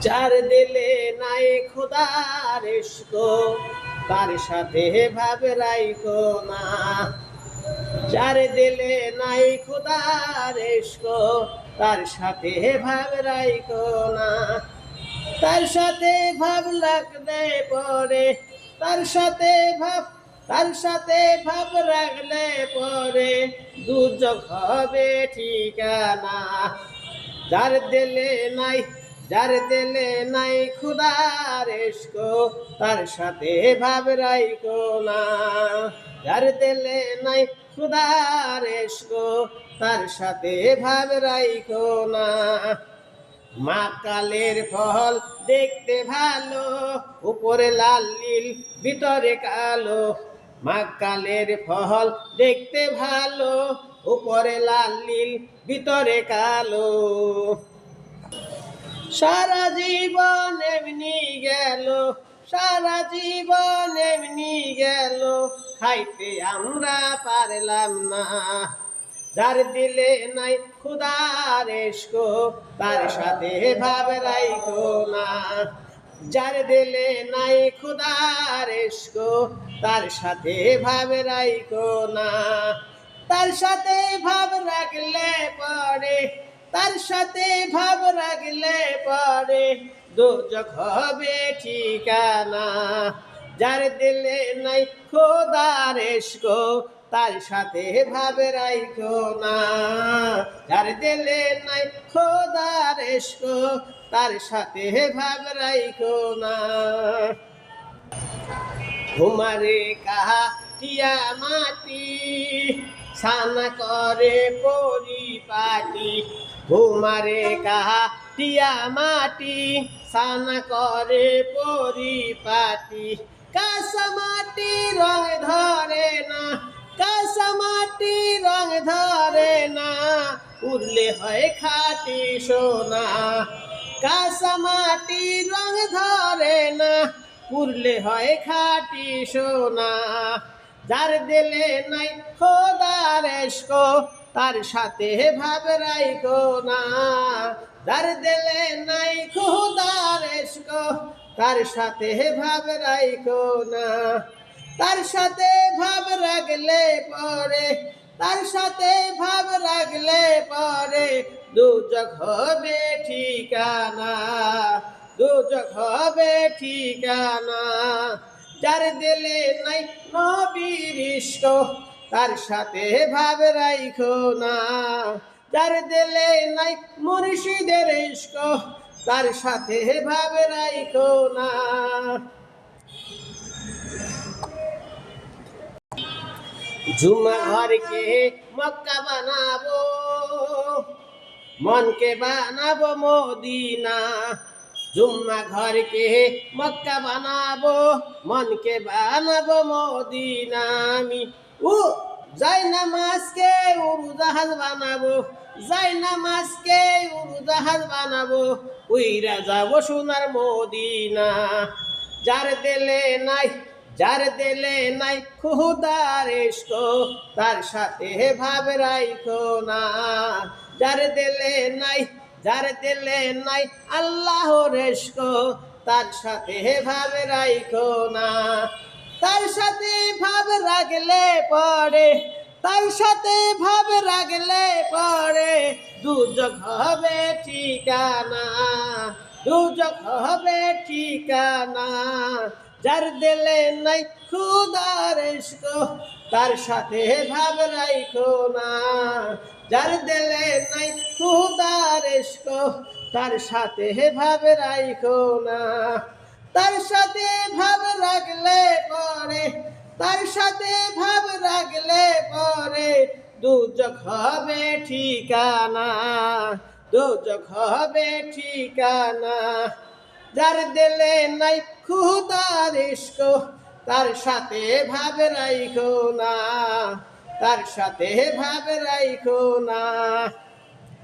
যার দিলে নাই খোদার ইশক তার সাথে ভাব রাইখো না। যার দিলে নাই খোদার ইশক তার সাথে ভাব রাইখো না। তার সাথে ভাব লাগলে পরে তার সাথে ভাব রাখলে পরে দুর্যোগ হবে ঠিকানা। যার দিলে নাই খুদার ইশক তার সাথে ভাব রাইখো না। যার দিলে নাই খুদার ইশক তার সাথে ভাব রাইখো না। মাকালের ফল দেখতে ভালো উপরে লাল নীল ভিতরে কালো। মাকালের ফল দেখতে ভালো উপরে লাল নীল ভিতরে কালো। সারা জীবন এমনি গেল সারা জীবন এমনি গেল খাইতে আমরা পারলাম না। যার দিলে নাই খুদার ইশক তার সাথে ভাব রাইখো না। যার দিলে নাই খুদার ইশক তার সাথে ভাব রাইখো না। তার সাথে ভাব রাখলে পরে তার সাথে ভাব রাখলে পরে দুর্যোগ হবে ঠিকানা। যার দিলে নাই খোদার ইশক তার সাথে ভাব রাইখো না। যার দিলে নাই খোদার ইশক তার সাথে ভাব রাইখো না। ঘুমারে কাহা টিয়া মাটি সানা করে পরিপাটি। ঘুমারে কাহা টিয়া মাটি সানা করে পরিপাটি। কাঁচা মাটি রং ধরে না কাঁচা মাটি রং ধরে না উড়লে হয় খাঁটি সোনা। কাঁচা মাটি রং ধরে না উড়লে হয় খাঁটি সোনা। যার দিলে নাই খোদার ইশক তার সাথে ভাব রাইখো না। যার দিলে নাই খোদার ইশক তার সাথে ভাব রাইখো না। তার সাথে ভাব রাখলে পরে তার সাথে ভাব রাখলে পরে দুর্যোগ হবে ঠিকানা। দুর্যোগ হবে ঠিকানা। যার দিলে নাই নবীর ইশক তার সাথে ভাব রাইখো না। যার দিলে নাই মুর্শিদের ইশক তার সাথে ভাব রাইখো না। জুমা ঘরকে মক্কা বানাবো মনকে বানাবো মদিনা। জুম্মা ঘরকে মক্কা বানাবো মনকে বানাবো মদিনা। আমি যাই নামাজকে উড়োজাহাজ বানাবো যাই নামাজকে উড়োজাহাজ বানাবো উইরা যাবো সোনার মদিনা। যার দিলে নাই খুদার ইশক তার সাথে ভাব রাইখো না। যার দিলে নাই আল্লাহর ইশক তার সাথে ভাব রাইখো না। তার সাথে ভাব রাখলে পরে তার সাথে ভাব রাখলে পরে দুর্যোগ হবে ঠিকানা। দুর্যোগ হবে ঠিকানা। যার দিলে নাই খুদার ইশক তার সাথে ভাব রাইখো না। যার দিলে নাই খুদার ইশক তার সাথে ভাব রাইখো না। তার সাথে ভাব রাখলে পরে তার সাথে ভাব রাখলে পরে দুর্যোগ হবে ঠিকানা। দুর্যোগ হবে ঠিকানা। যার দিলে নাই খুদার ইশক তার সাথে ভাব রাইখো না। তার সাথে ভাব রাইখো না।